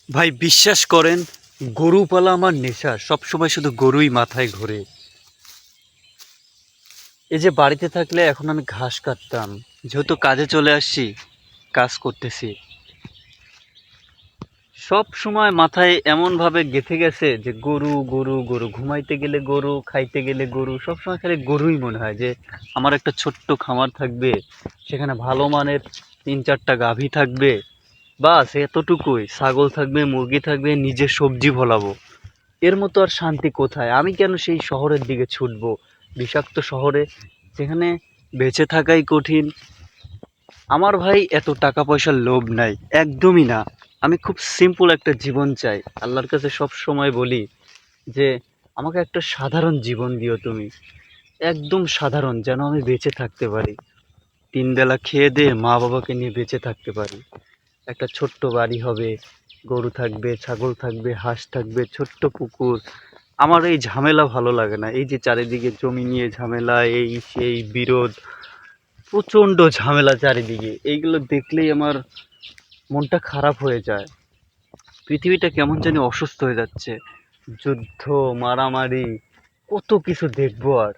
ভাই বিশ্বাস করেন, গরু পালা আমার নেশা। সবসময় শুধু গরুই মাথায় ঘোরে। এই যে বাড়িতে থাকলে এখন আমি ঘাস কাটতাম, যেহেতু কাজে চলে আসছি, কাজ করতেছি, সব সময় মাথায় এমন ভাবে গেঁথে গেছে যে গরু গরু গরু, ঘুমাইতে গেলে গরু, খাইতে গেলে গরু, সবসময় খালি গরুই মনে হয় যে আমার একটা ছোট্ট খামার থাকবে, সেখানে ভালো মানের 3-4টা গাভী থাকবে, বাস এতটুকুই। ছাগল থাকবে, মুরগি থাকবে, নিজে সবজি ফলাবো। এর মতো আর শান্তি কোথায়? আমি কেন সেই শহরের দিকে ছুটবো, বিষাক্ত শহরে, যেখানে বেঁচে থাকাই কঠিন। আমার ভাই এত টাকা পয়সার লোভ নাই, একদমই না। আমি খুব সিম্পল একটা জীবন চাই। আল্লাহর কাছে সব সময় বলি যে আমাকে একটা সাধারণ জীবন দিও তুমি, একদম সাধারণ, যেন আমি বেঁচে থাকতে পারি, 3 বেলা খেয়ে দিয়ে মা বাবাকে নিয়ে বেঁচে থাকতে পারি। একটা ছোট্ট বাড়ি হবে, গরু থাকবে, ছাগল থাকবে, হাঁস থাকবে, ছোট্ট পুকুর। আমার এই ঝামেলা ভালো লাগে না। এই যে চারিদিকে জমি নিয়ে ঝামেলা, এই সেই বিরোধ, প্রচণ্ড ঝামেলা চারিদিকে, এইগুলো দেখলেই আমার মনটা খারাপ হয়ে যায়। পৃথিবীটা কেমন জানি অসুস্থ হয়ে যাচ্ছে। যুদ্ধ, মারামারি, কত কিছু দেখবো আর।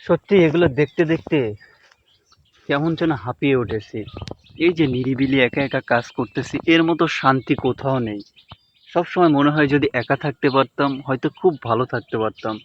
সত্যি এগুলো দেখতে দেখতে কেমন যেন হাঁপিয়ে উঠেছি। এই যে নিরিবিলি একা একা কাজ করতেছি, এর মতো শান্তি কোথাও নেই। সবসময় মনে হয় যদি একা থাকতে পারতাম, হয়তো খুব ভালো থাকতে পারতাম।